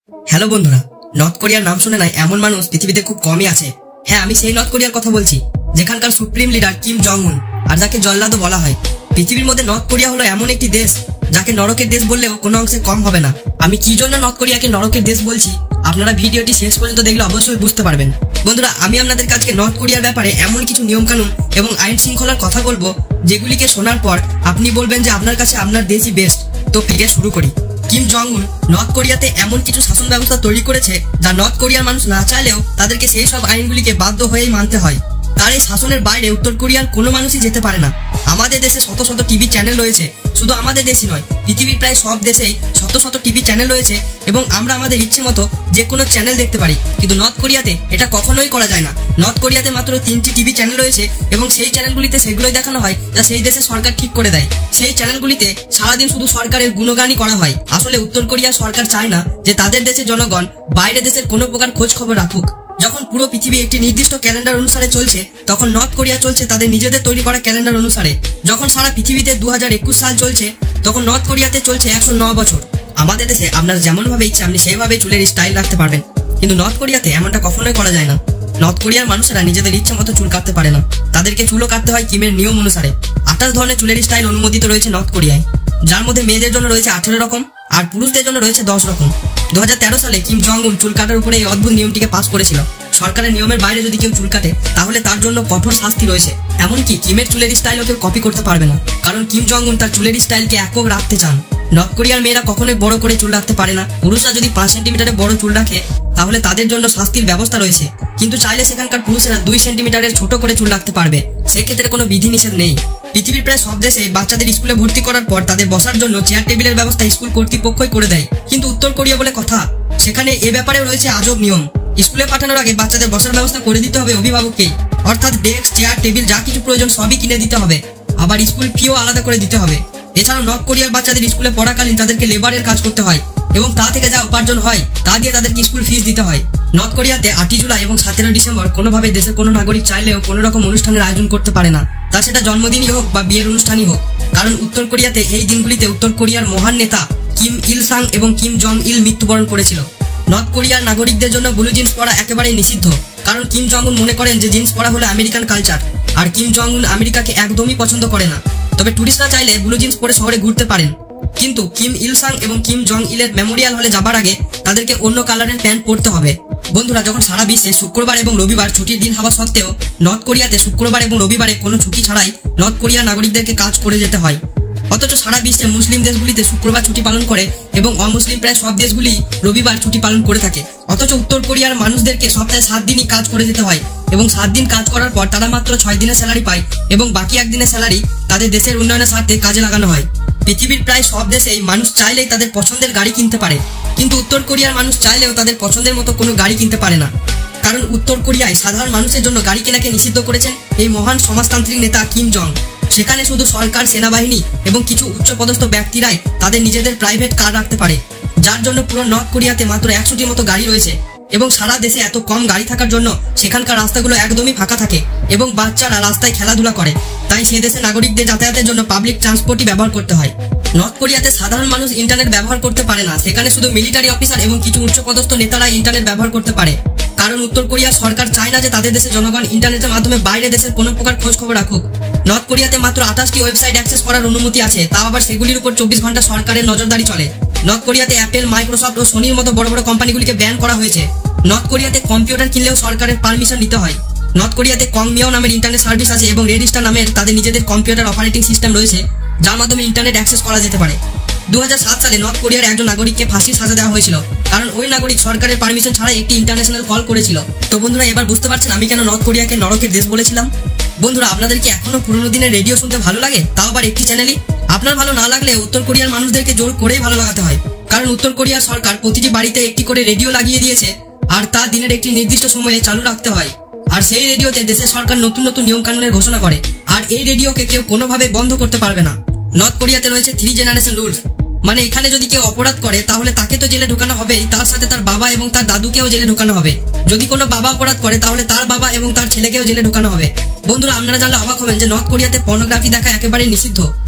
Hello বন্ধুরা, north কোরিয়ার নাম শুনে নাই এমন মানুষ পৃথিবীতে খুব কমই আছে। হ্যাঁ, আমি সেই নর্থ কোরিয়ার কথা বলছি যেখানকার সুপ্রিম লিডার কিম জং উন, আর যাকে জল্লাদও বলা হয়। পৃথিবীর মধ্যে নর্থ কোরিয়া হলো এমন একটি দেশ যাকে নরকের দেশ বললেও কোনো অংশে কম হবে না। আমি কি জন্য নর্থ কোরিয়াকে নরকের দেশ বলছি আপনারা ভিডিওটি শেষ পর্যন্ত দেখলে অবশ্যই বুঝতে পারবেন। বন্ধুরা, আমি আপনাদের কাছে নর্থ কোরিয়ার ব্যাপারে এমন কিছু নিয়মকানুন এবং আইন শৃঙ্খলার কথা বলবো যেগুলিকে শোনার পর আপনি বলবেন যে আপনার কাছে আপনার দেশই বেস্ট। তো ভিডিও শুরু করি। কিম জং উন নর্থ কোরিয়াতে এমন কিছু শাসন ব্যবস্থা তৈরি করেছে যা নর্থ কোরিয়ার মানুষ না চাইলেও তাদেরকে সেই সব আইনগুলিকে বাধ্য হয়েই মানতে হয়। তার এই শাসনের বাইরে উত্তর কোরিয়ার কোনো মানুষই যেতে পারে না। আমাদের দেশে শত শত টিভি চ্যানেল রয়েছে, শুধু আমাদের দেশই নয়, পৃথিবীর প্রায় সব দেশেই শত শত টিভি চ্যানেল রয়েছে এবং আমরা আমাদের ইচ্ছে মতো যে কোনো চ্যানেল দেখতে পারি। কিন্তু নর্থ কোরিয়াতে এটা কখনোই করা যায় না। নর্থ কোরিয়াতে মাত্র 3টি টিভি চ্যানেল রয়েছে এবং সেই চ্যানেলগুলিতে সেগুলোই দেখানো হয় যা সেই দেশের সরকার ঠিক করে দেয়। সেই চ্যানেলগুলিতে সারাদিন শুধু সরকারের গুণগানই করা হয়। আসলে উত্তর কোরিয়ার সরকার চায় না যে তাদের দেশের জনগণ বাইরে দেশের কোনো প্রকার খোঁজ খবর রাখুক। যখন পুরো পৃথিবী একটি নির্দিষ্ট ক্যালেন্ডার অনুসারে চলছে, তখন নর্থ কোরিয়া চলছে তাদের নিজেদের তৈরি করা ক্যালেন্ডার অনুসারে। যখন সারা পৃথিবীতে 2021 সাল চলছে, তখন নর্থ কোরিয়াতে চলছে 109 বছর। আমাদের দেশে আপনার যেমন ভাবে ইচ্ছে আপনি সেইভাবে চুলের স্টাইল রাখতে পারবেন, কিন্তু নর্থ কোরিয়াতে এমনটা কখনোই করা যায় না। নর্থ কোরিয়ার মানুষেরা নিজেদের ইচ্ছা মতো চুল কাটতে পারে না, তাদেরকে চুলও কাটতে হয় কিমের নিয়ম অনুসারে। 28 ধরনের চুলের স্টাইল অনুমোদিত রয়েছে নর্থ কোরিয়ায়, যার মধ্যে মেয়েদের জন্য রয়েছে 18 রকম আর পুরুষদের জন্য রয়েছে 10 রকম। 2013 সালে কিম জং উন চুল কাটার উপরে এই অদ্ভুত নিয়মটিকে পাস করেছিল। সরকারের নিয়মের বাইরে যদি কেউ চুল কাটে তাহলে তার জন্য কঠোর শাস্তি রয়েছে। এমনকি কিমের চুলের স্টাইলও কেউ কপি করতে পারবে না, কারণ কিম জং উন তার চুলের স্টাইলকে একক রাখতে চান। নর্থ কোরিয়ার মেয়েরা কখনোই বড় করে চুল রাখতে পারে না। পুরুষরা যদি 5 সেন্টিমিটারের বড় চুল রাখে তাহলে তাদের জন্য শাস্তির ব্যবস্থা রয়েছে, কিন্তু চাইলে সেখানকার পুরুষেরা 2 সেন্টিমিটারের ছোট করে চুল রাখতে পারবে। সেক্ষেত্রে কোনো বিধিনিষেধ নেই। পৃথিবীর প্রায় সব দেশে বাচ্চাদের স্কুলে ভর্তি করার পর তাদের বসার জন্য চেয়ার টেবিলের ব্যবস্থা স্কুল কর্তৃপক্ষই করে দেয়, কিন্তু উত্তর কোরিয়া বলে কথা, সেখানে এ ব্যাপারেও রয়েছে আজব নিয়ম। স্কুলে পাঠানোর আগে বাচ্চাদের বসার ব্যবস্থা করে দিতে হবে অভিভাবককেই, অর্থাৎ ডেস্ক, চেয়ার, টেবিল যা কিছু প্রয়োজন সবই কিনে দিতে হবে। আবার স্কুল ফিও আলাদা করে দিতে হবে। এছাড়াও নর্থ কোরিয়ার বাচ্চাদের স্কুলে পড়াকালীন তাদেরকে লেবারের কাজ করতে হয় এবং তা থেকে যা উপার্জন হয় তা দিয়ে তাদেরকে স্কুল ফিস দিতে হয়। নর্থ কোরিয়াতে 8 জুলাই এবং 17 ডিসেম্বর কোনোভাবে দেশের কোনো নাগরিক চাইলেও কোনো রকম অনুষ্ঠানের আয়োজন করতে পারে না, তা সেটা জন্মদিনই হোক বা বিয়ের অনুষ্ঠানই হোক, কারণ উত্তর কোরিয়াতে এই দিনগুলিতে উত্তর কোরিয়ার মহান নেতা কিম ইল সাং এবং কিম জং ইল মৃত্যুবরণ করেছিল। নর্থ কোরিয়ার নাগরিকদের জন্য ব্লু জিন্স পরা একেবারেই নিষিদ্ধ, কারণ কিম জং উন মনে করেন যে জিন্স পরা হলো আমেরিকান কালচার, আর কিম জং উন আমেরিকাকে একদমই পছন্দ করে না। তবে টুরিস্টরা চাইলে ব্লু জিন্স পরে শহরে ঘুরতে পারেন, কিন্তু কিম ইল সাং এবং কিম জং ইলের মেমোরিয়াল হলে যাবার আগে তাদেরকে অন্য কালারের প্যান্ট পরতে হবে। বন্ধুরা, যখন সারা বিশ্বে শুক্রবার এবং রবিবার ছুটির দিন হওয়া সত্ত্বেও নর্থ কোরিয়াতে শুক্রবার এবং রবিবারে কোনো ছুটি ছাড়াই নর্থ কোরিয়ার নাগরিকদেরকে কাজ করে যেতে হয়, অথচ সারা বিশ্বে মুসলিম দেশগুলিতে শুক্রবার ছুটি পালন করে এবং অমুসলিম প্রায় সব দেশগুলি রবিবার ছুটি পালন করে থাকে। অথচ উত্তর কোরিয়ার মানুষদেরকে সপ্তাহে 7 দিনই কাজ করে যেতে হয় এবং 7 দিন কাজ করার পর তারা মাত্র 6 দিনের স্যালারি পায় এবং বাকি 1 দিনের স্যালারি তাদের দেশের উন্নয়নের স্বার্থে কাজে লাগানো হয়। পৃথিবীর প্রায় সব দেশেই মানুষ চাইলেই তাদের পছন্দের গাড়ি কিনতে পারে, কিন্তু উত্তর কোরিয়ার মানুষ চাইলেও তাদের পছন্দের মতো কোনো গাড়ি কিনতে পারে না, কারণ উত্তর কোরিয়ায় সাধারণ মানুষের জন্য গাড়ি কেনাকে নিষিদ্ধ করেছেন এই মহান সমাজতান্ত্রিক নেতা কিম জং। সেখানে শুধু সরকার, সেনাবাহিনী এবং কিছু উচ্চপদস্থ ব্যক্তিরাই তাদের নিজেদের প্রাইভেট কার রাখতে পারে, যার জন্য পুরো নর্থ কোরিয়াতে মাত্র 100টির মতো গাড়ি রয়েছে এবং সারা দেশে এত কম গাড়ি থাকার জন্য সেখানকার রাস্তাগুলো একদমই ফাঁকা থাকে এবং বাচ্চারা রাস্তায় খেলাধুলা করে, তাই সে দেশের নাগরিকদের যাতায়াতের জন্য পাবলিক ট্রান্সপোর্টই ব্যবহার করতে হয়। নর্থ কোরিয়াতে সাধারণ মানুষ ইন্টারনেট ব্যবহার করতে পারে না, সেখানে শুধু মিলিটারি অফিসার এবং কিছু উচ্চপদস্থ নেতারা ইন্টারনেট ব্যবহার করতে পারে, কারণ উত্তর কোরিয়ার সরকার চায় না যে তাদের দেশের জনগণ ইন্টারনেটের মাধ্যমে বাইরে দেশের কোনো প্রকার খোঁজ খবর রাখুক। নর্থ কোরিয়াতে মাত্র 28টি ওয়েবসাইট অ্যাক্সেস করার অনুমতি আছে, তাও আবার সেগুলির উপর 24 ঘন্টা সরকারের নজরদারি চলে। নর্থ কোরিয়াতে অ্যাপেল, মাইক্রোসফট ও সোনির মতো বড় বড় কোম্পানিগুলিকে ব্যান করা হয়েছে। নর্থ কোরিয়াতে কম্পিউটার কিনলেও সরকারের পারমিশন নিতে হয়। নর্থ কোরিয়াতে কংমিও নামের ইন্টারনেট সার্ভিস আছে এবং রেডিস্টার নামের তাদের নিজেদের কম্পিউটার অপারেটিং সিস্টেম রয়েছে, যার মাধ্যমে ইন্টারনেট অ্যাক্সেস করা যেতে পারে। 2007 সালে নর্থ কোরিয়ার একজন নাগরিককে ফাঁসির সাজা দেওয়া হয়েছিল, কারণ ওই নাগরিক সরকারের পারমিশন ছাড়াই একটি ইন্টারন্যাশনাল কল করেছিল। তো বন্ধুরা, এবার বুঝতে পারছেন আমি কেন নর্থ কোরিয়াকে নরকের দেশ বলেছিলাম। বন্ধুরা, আপনাদের কি এখনো পুরোনো দিনের রেডিও শুনতে ভালো লাগে, তাও আবার একটি চ্যানেলই? আপনার ভালো না লাগলে উত্তর কোরিয়ার মানুষদেরকে জোর করেই ভালো লাগাতে হয়, কারণ উত্তর কোরিয়ার সরকার প্রতিটি বাড়িতে একটি করে রেডিও লাগিয়ে দিয়েছে আর তা দিনের একটি নির্দিষ্ট সময়ে চালু রাখতে হয়। আর সেই রেডিওতে দেশের সরকার নতুন নতুন নিয়ম কানুনের ঘোষণা করে, আর এই রেডিওকে কেউ কোনোভাবে বন্ধ করতে পারবে না। নর্থ কোরিয়াতে রয়েছে 3 জেনারেশন রুলস, মানে এখানে যদি কেউ অপরাধ করে তাহলে তাকে তো জেলে ঢোকানো হবেই, তার সাথে তার বাবা এবং তার দাদুকেও জেলে ঢোকানো হবে। যদি কোনো বাবা অপরাধ করে তাহলে তার বাবা এবং তার ছেলেকেও জেলে ঢোকানো হবে। বন্ধুরা, আপনারা জানলে অবাক হবেন যে নর্থ কোরিয়াতে পর্নোগ্রাফি দেখা একেবারে নিষিদ্ধ।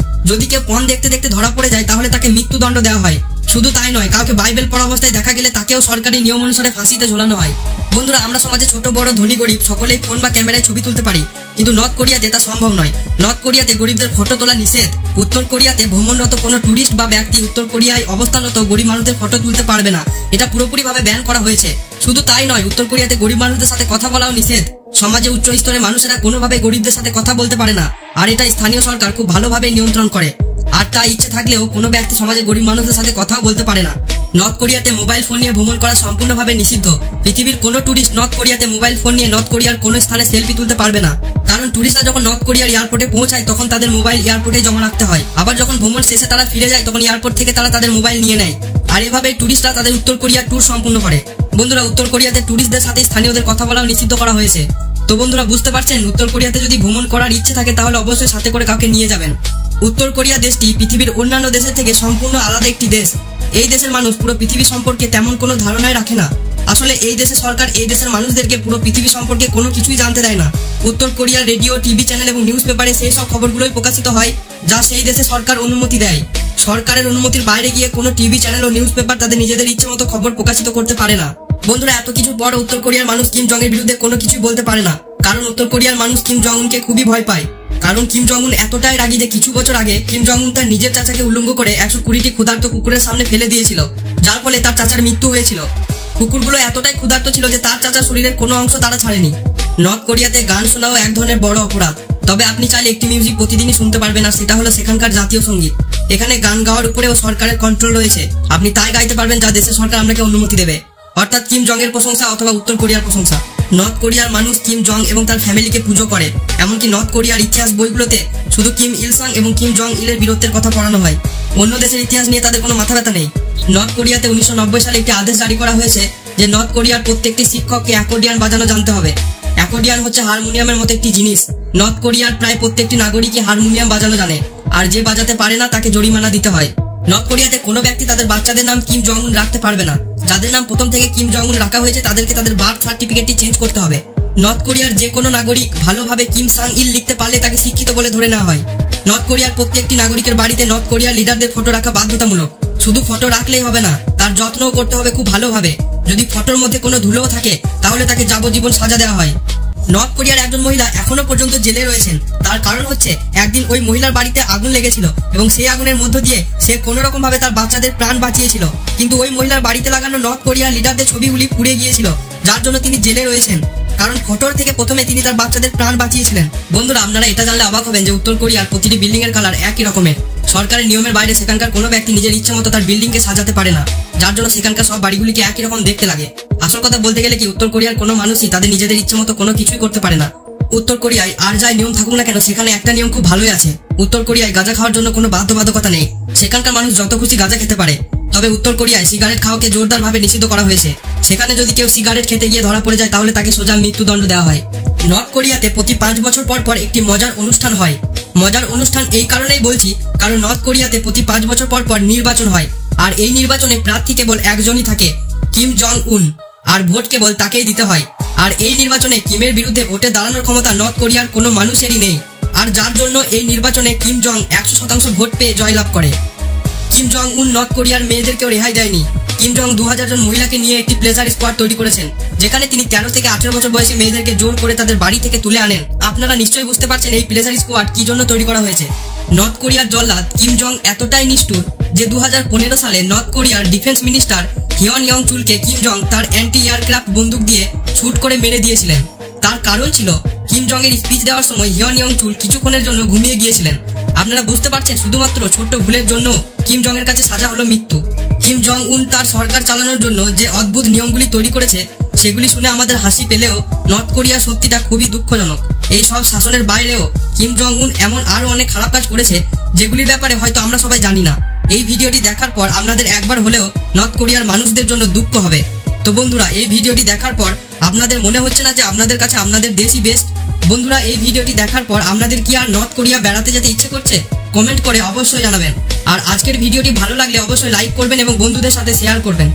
যদি কেউ পর্ন দেখতে দেখতে ধরা পড়ে যায় তাহলে তাকে মৃত্যুদণ্ড দেওয়া হয়, শুধু তাই নয়, কাউকে বাইবেল পড়া অবস্থায় দেখা গেলে তাকেও সরকারি নিয়ম অনুসারে ফাঁসিতে ঝোলানো হয়। বন্ধুরা, আমরা সমাজে ছোট বড় ধনী গরিব সকলেই ফোন বা ক্যামেরায় ছবি তুলতে পারি, কিন্তু নর্থ কোরিয়াতে তা সম্ভব নয়। নর্থ কোরিয়াতে গরিবদের ফটো তোলা নিষেধ। উত্তর কোরিয়াতে ভ্রমণরত কোনো টুরিস্ট বা ব্যক্তি উত্তর কোরিয়ায় অবস্থানরত গরিব মানুষদের ফটো তুলতে পারবে না, এটা পুরোপুরিভাবে ব্যান করা হয়েছে। শুধু তাই নয়, উত্তর কোরিয়াতে গরিব মানুষদের সাথে কথা বলাও নিষেধ। সমাজে উচ্চ স্তরের মানুষেরা কোনোভাবে গরিবদের সাথে কথা বলতে পারে না, আর এটা স্থানীয় সরকার খুব ভালোভাবে নিয়ন্ত্রণ করে। আর তা ইচ্ছে থাকলেও কোনো ব্যক্তি সমাজে গরিব মানুষদের সাথে কথাও বলতে পারে না। নর্থ কোরিয়াতে মোবাইল ফোন নিয়ে ভ্রমণ করা সম্পূর্ণভাবে নিষিদ্ধ। পৃথিবীর কোনো টুরিস্ট নর্থ কোরিয়াতে মোবাইল ফোন নিয়ে নর্থ কোরিয়ার কোনো স্থানে সেলফি তুলতে পারবে না, কারণ টুরিস্টরা যখন নর্থ কোরিয়ার এয়ারপোর্টে পৌঁছায় তখন তাদের মোবাইল এয়ারপোর্টে জমা রাখতে হয়। আবার যখন ভ্রমণ শেষে তারা ফিরে যায় তখন এয়ারপোর্ট থেকে তারা তাদের মোবাইল নিয়ে নেয়। আর এভাবে টুরিস্টরা তাদের উত্তর কোরিয়ার ট্যুর সম্পূর্ণ করে। বন্ধুরা, উত্তর কোরিয়াতে টুরিস্টদের সাথে স্থানীয়দের কথা বলাও নিষিদ্ধ করা হয়েছে। তো বন্ধুরা, বুঝতে পারছেন, উত্তর কোরিয়াতে যদি ভ্রমণ করার ইচ্ছে থাকে তাহলে অবশ্যই সাথে করে কাউকে নিয়ে যাবেন। উত্তর কোরিয়া দেশটি পৃথিবীর অন্যান্য দেশের থেকে সম্পূর্ণ আলাদা একটি দেশ। এই দেশের মানুষ পুরো পৃথিবী সম্পর্কে তেমন কোনো ধারণাই রাখে না। আসলে এই দেশের সরকার এই দেশের মানুষদেরকে পুরো পৃথিবী সম্পর্কে কোনো কিছুই জানতে দেয় না। উত্তর কোরিয়ার রেডিও, টিভি চ্যানেল এবং নিউজ পেপারে সেই সব খবরগুলোই প্রকাশিত হয় যা সেই দেশে সরকার অনুমতি দেয়। সরকারের অনুমতির বাইরে গিয়ে কোনো টিভি চ্যানেল ও নিউজ পেপার তাদের নিজেদের ইচ্ছে মতো খবর প্রকাশিত করতে পারে না। বন্ধুরা, এত কিছুর পর উত্তর কোরিয়ার মানুষ কিম জং এর বিরুদ্ধে কোনো কিছু বলতে পারে না, কারণ উত্তর কোরিয়ার মানুষ কিম জং উনকে খুবই ভয় পায়। কারণ কিম জং উন এতটাই রাগী যে কিছু বছর আগে কিম জং উন তার নিজের চাচাকে উল্লঙ্ঘ করে 120টি ক্ষুধার্ত কুকুরের সামনে ফেলে দিয়েছিল, যার ফলে তার চাচার মৃত্যু হয়েছিল। কুকুরগুলো এতটাই ক্ষুধার্ত ছিল যে তার চাচার শরীরের কোনো অংশ তারা ছাড়েনি। নর্থ কোরিয়াতে গান শোনাও এক ধরনের বড় অপরাধ, তবে আপনি চাইলে একটি মিউজিক প্রতিদিনই শুনতে পারবেন, আর সেটা হলো সেখানকার জাতীয় সঙ্গীত। এখানে গান গাওয়ার উপরেও সরকারের কন্ট্রোল রয়েছে, আপনি তাই গাইতে পারবেন যা দেশের সরকার আপনাকে অনুমতি দেবে, অর্থাৎ কিম জং এর প্রশংসা অথবা উত্তর কোরিয়ার প্রশংসা। নর্থ কোরিয়ার মানুষ কিম জং এবং তার ফ্যামিলিকে পুজো করে, এমনকি নর্থ কোরিয়ার ইতিহাস বইগুলোতে শুধু কিম ইল সাং এবং কিম জং ইলের বীরত্বের কথা পড়ানো হয়। অন্য দেশের ইতিহাস নিয়ে তাদের কোনো মাথা ব্যথা নেই। নর্থ কোরিয়াতে 1990 সালে একটি আদেশ জারি করা হয়েছে যে নর্থ কোরিয়ার প্রত্যেকটি শিক্ষককে অ্যাকর্ডিয়ান বাজানো জানতে হবে। অ্যাকর্ডিয়ান হচ্ছে হারমোনিয়ামের মতো একটি জিনিস। নর্থ কোরিয়ার প্রায় প্রত্যেকটি নাগরিকই হারমোনিয়াম বাজানো জানে, আর যে বাজাতে পারে না তাকে জরিমানা দিতে হয়। নর্থ কোরিয়াতে কোনো ব্যক্তি তাদের বাচ্চাদের নাম কিম জং উন রাখতে পারবে না। যাদের নাম প্রথম থেকে কিম জং উন রাখা হয়েছে তাদেরকে তাদের বার্থ সার্টিফিকেটটি চেঞ্জ করতে হবে। নর্থ কোরিয়ার যে কোনো নাগরিক ভালোভাবে কিম সাং ইল লিখতে পারলে তাকে শিক্ষিত বলে ধরে নেওয়া হয়। নর্থ কোরিয়ার প্রত্যেকটি নাগরিকের বাড়িতে নর্থ কোরিয়ার লিডারদের ফটো রাখা বাধ্যতামূলক। শুধু ফটো রাখলেই হবে না, তার যত্নও করতে হবে খুব ভালোভাবে। যদি ফটোর মধ্যে কোনো ধুলোও থাকে তাহলে তাকে যাবজ্জীবন সাজা দেওয়া হয়। নর্থ কোরিয়ার একজন মহিলা এখনো পর্যন্ত জেলে রয়েছেন, তার কারণ হচ্ছে একদিন ওই মহিলার বাড়িতে আগুন লেগেছিল এবং সেই আগুনের মধ্য দিয়ে সে কোনো রকম ভাবে তার বাচ্চাদের প্রাণ বাঁচিয়েছিল, কিন্তু ওই মহিলার বাড়িতে লাগানো নর্থ কোরিয়ার লিডারদের ছবিগুলি পুড়ে গিয়েছিল, যার জন্য তিনি জেলে রয়েছেন, কারণ ফটোর থেকে প্রথমে তিনি তার বাচ্চাদের প্রাণ বাঁচিয়েছিলেন। বন্ধুরা, আপনারা এটা জানলে অবাক হবেন যে উত্তর কোরিয়ার প্রতিটি বিল্ডিং এর কালার একই রকমের। সরকারের নিয়মের বাইরে সেখানকার কোনো ব্যক্তি নিজের ইচ্ছে মতো তার বিল্ডিং কে সাজাতে পারে না, যার জন্য সেখানকার সব বাড়িগুলিকে একই রকম দেখতে লাগে। আসল কথা বলতে গেলে কি, উত্তর কোরিয়ার কোনো মানুষই তাদের নিজেদের ইচ্ছে মতো কোনো কিছুই করতে পারে না। উত্তর কোরিয়ায় আর যাই নিয়ম থাকুক না কেন, সেখানে একটা নিয়ম খুব ভালোই আছে। উত্তর কোরিয়ায় গাঁজা খাওয়ার জন্য কোনো বাধ্যবাধকতা নেই, সেখানকার মানুষ যত খুশি গাঁজা খেতে পারে। তবে উত্তর কোরিয়ায় সিগারেট খাওয়াকে জোরদার ভাবে নিষিদ্ধ করা হয়েছে। সেখানে যদি কেউ সিগারেট খেতে গিয়ে ধরা পড়ে যায় তাহলে তাকে সোজা মৃত্যুদণ্ড দেওয়া হয়। নর্থ কোরিয়াতে প্রতি 5 বছর পর পর একটি মজার অনুষ্ঠান হয়। মজার অনুষ্ঠান এই কারণেই বলছি কারণ নর্থ কোরিয়াতে প্রতি 5 বছর পর পর নির্বাচন হয়, আর এই নির্বাচনে প্রার্থী কেবল একজনই থাকে, কিম জং উন, আর ভোট কেবল তাকেই দিতে হয়। আর এই নির্বাচনে কিমের বিরুদ্ধে ভোটে দাঁড়ানোর ক্ষমতা নর্থ কোরিয়ার কোনো মানুষেরই নেই, আর যার জন্য এই নির্বাচনে কিম জং 100% ভোট পেয়ে জয়লাভ করে। কিম জং উন নর্থ কোরিয়ার মেয়েদেরকেও রেহাই দেয়নি। কিম জং 2000 জন মহিলাকে নিয়ে একটি প্লেজার স্কোয়াড তৈরি করেছেন, যেখানে তিনি 13 থেকে 18 বছর বয়সী মেয়েদেরকে জোর করে তাদের বাড়ি থেকে তুলে আনেন। আপনারা নিশ্চয়ই বুঝতে পারছেন এই প্লেজার স্কোয়াড কি জন্য তৈরি করা হয়েছে। নর্থ কোরিয়ার জল্লাদ কিম জং এতটাই নিষ্ঠুর যে 2015 সালে নর্থ কোরিয়ার ডিফেন্স মিনিস্টার হিয়ন ইয়ং চুলকে কিম জং তার অ্যান্টি এয়ারক্রাফট বন্দুক দিয়ে শুট করে মেরে দিয়েছিলেন। তার কারণ ছিল কিম জং এর স্পিচ দেওয়ার সময় হিয়ন ইয়ং চুল কিছুক্ষণের জন্য ঘুমিয়ে গিয়েছিলেন। আপনারা বুঝতে পারছেন, শুধুমাত্র ছোট্ট ভুলের জন্য কিম জং এর কাছে সাজা হলো মৃত্যু। কিম জং উন তার সরকার চালানোর জন্য যে অদ্ভুত নিয়মগুলি তৈরি করেছে সেগুলি শুনে আমাদের হাসি পেলেও নর্থ কোরিয়া সত্যিটা খুবই দুঃখজনক। এই সব শাসনের বাইরেও কিম জং উন এমন আরো অনেক খারাপ কাজ করেছে যেগুলির ব্যাপারে হয়তো আমরা সবাই জানি না। এই ভিডিওটি দেখার পর আপনাদের একবার হলেও নর্থ কোরিয়ার মানুষদের জন্য দুঃখ হবে। তো বন্ধুরা, এই ভিডিওটি দেখার পর আপনাদের মনে হচ্ছে না যে আপনাদের কাছে আপনাদের দেশই বেস্ট? বন্ধুরা, এই ভিডিওটি দেখার পর আপনাদের কি আর নর্থ কোরিয়া বেড়াতে যেতে ইচ্ছে করছে? কমেন্ট করে অবশ্যই জানাবেন। আর আজকের ভিডিওটি ভালো লাগলে অবশ্যই লাইক করবেন এবং বন্ধুদের সাথে শেয়ার করবেন।